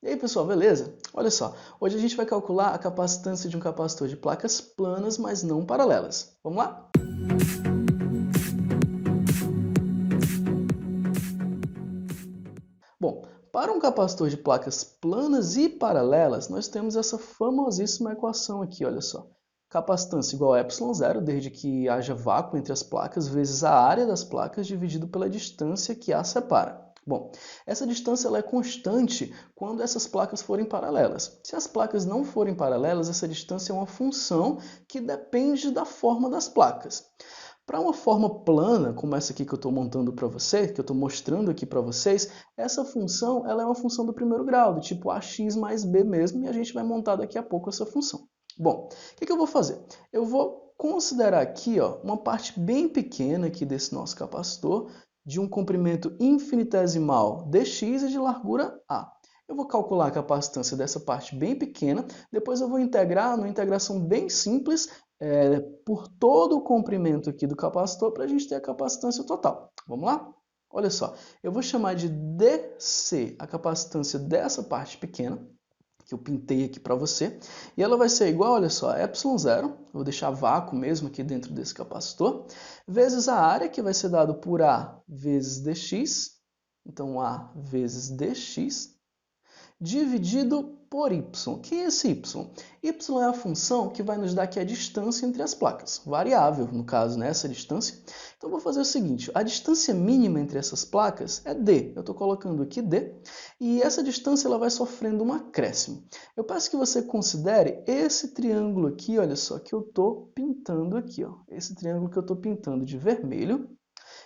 E aí, pessoal, beleza? Olha só, hoje a gente vai calcular a capacitância de um capacitor de placas planas, mas não paralelas. Vamos lá? Bom, para um capacitor de placas planas e paralelas, nós temos essa famosíssima equação aqui, olha só. Capacitância igual a ε0, desde que haja vácuo entre as placas, vezes a área das placas dividido pela distância que as separa. Bom, essa distância ela é constante quando essas placas forem paralelas. Se as placas não forem paralelas, essa distância é uma função que depende da forma das placas. Para uma forma plana, como essa aqui que eu estou montando para vocês, que eu estou mostrando aqui para vocês, essa função ela é uma função do primeiro grau, do tipo ax mais b mesmo, e a gente vai montar daqui a pouco essa função. Bom, o que eu vou fazer? Eu vou considerar aqui uma parte bem pequena aqui desse nosso capacitor, de um comprimento infinitesimal dx e de largura a. Eu vou calcular a capacitância dessa parte bem pequena, depois eu vou integrar numa integração bem simples por todo o comprimento aqui do capacitor para a gente ter a capacitância total. Vamos lá? Olha só, eu vou chamar de dc a capacitância dessa parte pequena, que eu pintei aqui para você, e ela vai ser igual, olha só, a ε0, eu vou deixar vácuo mesmo aqui dentro desse capacitor, vezes a área, que vai ser dado por A vezes dx, então A vezes dx, dividido por y. O que é esse y? Y é a função que vai nos dar aqui a distância entre as placas, variável no caso, né, essa distância. Então vou fazer o seguinte, a distância mínima entre essas placas é d, eu estou colocando aqui d, e essa distância ela vai sofrendo um acréscimo. Eu peço que você considere esse triângulo aqui, olha só, que eu estou pintando aqui, ó, esse triângulo que eu estou pintando de vermelho,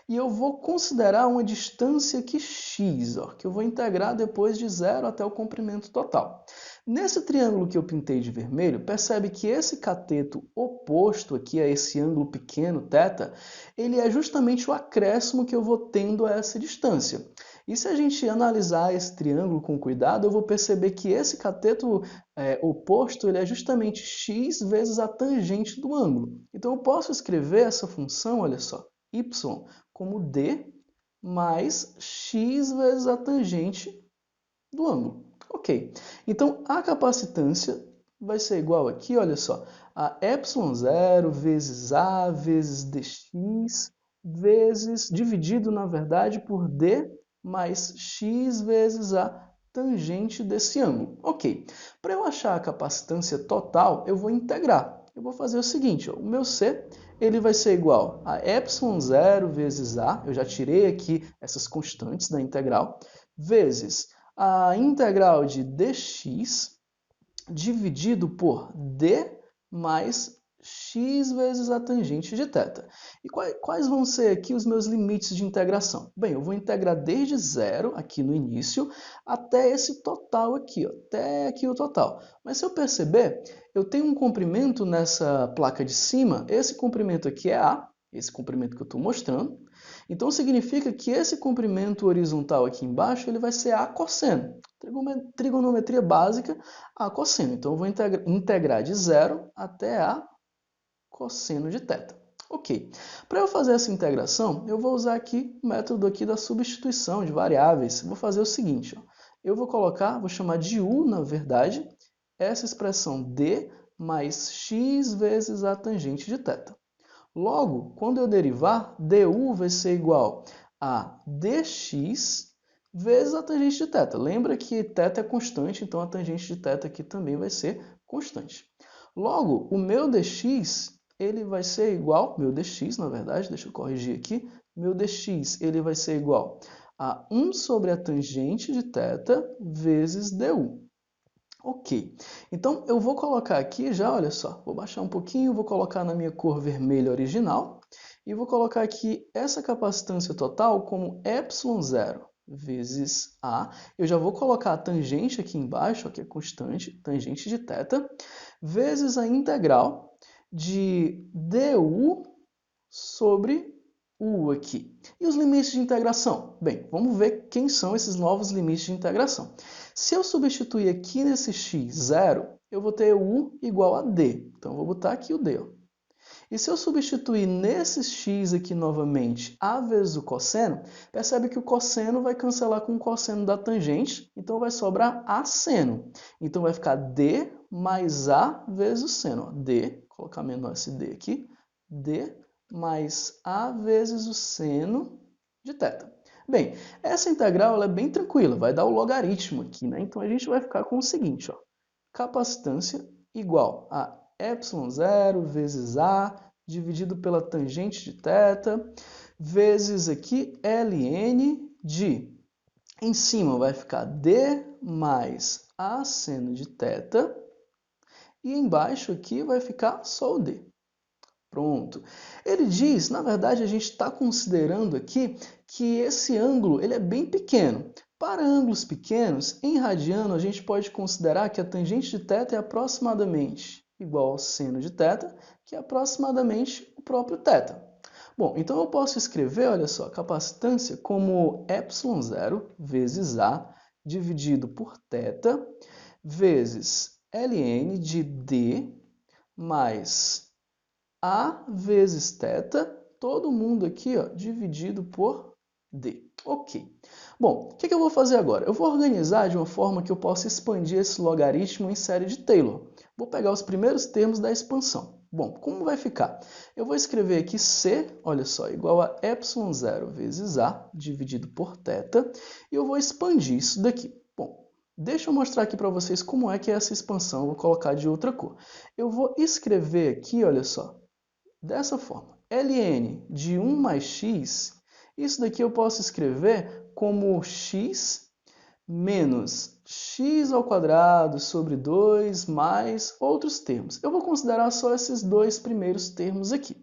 e eu vou considerar uma distância aqui x, que eu vou integrar depois de 0 até o comprimento total. Nesse triângulo que eu pintei de vermelho, percebe que esse cateto oposto aqui a esse ângulo pequeno, θ, ele é justamente o acréscimo que eu vou tendo a essa distância. E se a gente analisar esse triângulo com cuidado, eu vou perceber que esse cateto oposto ele é justamente x vezes a tangente do ângulo. Então eu posso escrever essa função, olha só, y como d mais x vezes a tangente do ângulo. Ok, então a capacitância vai ser igual aqui, olha só, a ε0 vezes a vezes dx vezes, dividido na verdade por d mais x vezes a tangente desse ângulo. Ok, para eu achar a capacitância total, eu vou integrar. Eu vou fazer o seguinte, o meu C ele vai ser igual a ε0 vezes a, eu já tirei aqui essas constantes da integral, vezes a integral de dx dividido por d mais x vezes a tangente de θ. E quais vão ser aqui os meus limites de integração? Bem, eu vou integrar desde zero, aqui no início, até esse total aqui, até aqui o total. Mas se eu perceber, eu tenho um comprimento nessa placa de cima, esse comprimento aqui é A, esse comprimento que eu estou mostrando. Então significa que esse comprimento horizontal aqui embaixo ele vai ser A cosseno. Trigonometria básica, A cosseno. Então eu vou integrar de zero até A cosseno de θ. Ok. Para eu fazer essa integração, eu vou usar aqui o método aqui da substituição de variáveis. Vou fazer o seguinte, eu vou colocar, vou chamar de u, na verdade, essa expressão d mais x vezes a tangente de θ. Logo, quando eu derivar, du vai ser igual a dx vezes a tangente de θ. Lembra que θ é constante, então a tangente de θ aqui também vai ser constante. Logo, o meu dx ele vai ser igual, meu dx na verdade, deixa eu corrigir aqui, meu dx ele vai ser igual a 1 sobre a tangente de θ vezes du. Ok, então eu vou colocar aqui já, olha só, vou baixar um pouquinho, vou colocar na minha cor vermelha original e vou colocar aqui essa capacitância total como ε0 vezes A. Eu já vou colocar a tangente aqui embaixo, que é constante, tangente de θ, vezes a integral de du sobre u aqui. E os limites de integração? Bem, vamos ver quem são esses novos limites de integração. Se eu substituir aqui nesse x 0, eu vou ter u igual a d. Então, eu vou botar aqui o d. E se eu substituir nesses x aqui novamente a vezes o cosseno, percebe que o cosseno vai cancelar com o cosseno da tangente, então vai sobrar a seno. Então vai ficar d mais a vezes o seno. D, vou colocar menor esse d aqui, d mais a vezes o seno de θ. Bem, essa integral ela é bem tranquila, vai dar o logaritmo aqui, né? Então a gente vai ficar com o seguinte, ó, capacitância igual a ε0 vezes A dividido pela tangente de θ, vezes aqui ln de, em cima vai ficar D mais A seno de θ, e embaixo aqui vai ficar só o D. Pronto. Ele diz, na verdade, a gente está considerando aqui que esse ângulo ele é bem pequeno. Para ângulos pequenos, em radiano, a gente pode considerar que a tangente de θ é aproximadamente igual ao seno de θ, que é aproximadamente o próprio θ. Bom, então eu posso escrever, olha só, a capacitância como ε0 vezes A dividido por θ vezes ln de D mais A vezes θ, todo mundo aqui ó, dividido por D. Ok. Bom, o que eu vou fazer agora? Eu vou organizar de uma forma que eu possa expandir esse logaritmo em série de Taylor. Vou pegar os primeiros termos da expansão. Bom, como vai ficar? Eu vou escrever aqui C, olha só, igual a ε0 vezes A dividido por θ, e eu vou expandir isso daqui. Bom, deixa eu mostrar aqui para vocês como é que é essa expansão. Eu vou colocar de outra cor. Eu vou escrever aqui, olha só, dessa forma, ln de 1 mais x, isso daqui eu posso escrever como x menos x ao quadrado sobre 2 mais outros termos. Eu vou considerar só esses dois primeiros termos aqui.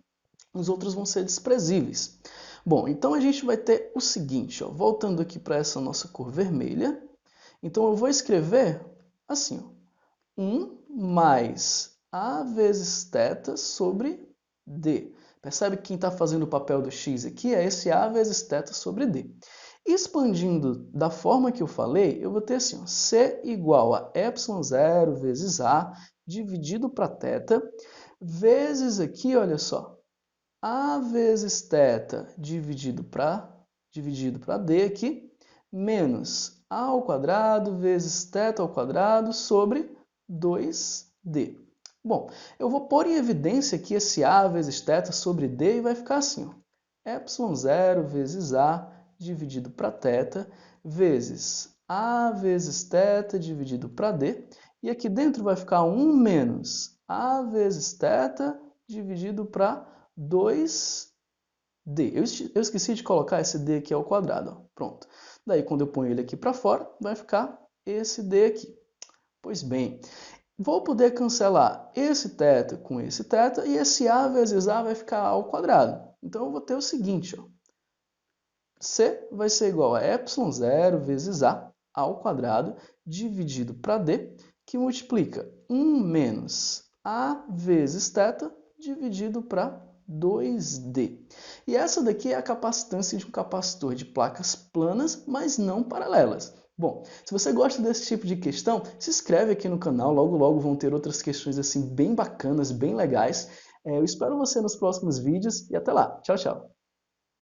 Os outros vão ser desprezíveis. Bom, então a gente vai ter o seguinte, ó, voltando aqui para essa nossa cor vermelha. Então eu vou escrever assim, ó, 1 mais a vezes θ sobre D. Percebe que quem está fazendo o papel do x aqui é esse A vezes θ sobre D. Expandindo da forma que eu falei, eu vou ter assim, ó, C igual a ε0 vezes A dividido para θ, vezes aqui, olha só, A vezes θ dividido para D aqui, menos A ao quadrado vezes θ ao quadrado sobre 2D. Bom, eu vou pôr em evidência aqui esse A vezes θ sobre D e vai ficar assim, ó, ε0 vezes A dividido para θ vezes A vezes θ dividido para D. E aqui dentro vai ficar 1 menos A vezes θ dividido para 2D. Eu esqueci de colocar esse D aqui ao quadrado. Ó. Pronto. Daí quando eu ponho ele aqui para fora, vai ficar esse D aqui. Pois bem, vou poder cancelar esse θ com esse θ e esse A vezes A vai ficar ao quadrado. Então eu vou ter o seguinte, ó. C vai ser igual a ε0 vezes A ao quadrado dividido para D, que multiplica 1 menos A vezes θ dividido para 2D. E essa daqui é a capacitância de um capacitor de placas planas, mas não paralelas. Bom, se você gosta desse tipo de questão, se inscreve aqui no canal, logo logo vão ter outras questões assim bem bacanas, bem legais. Eu espero você nos próximos vídeos e até lá. Tchau, tchau!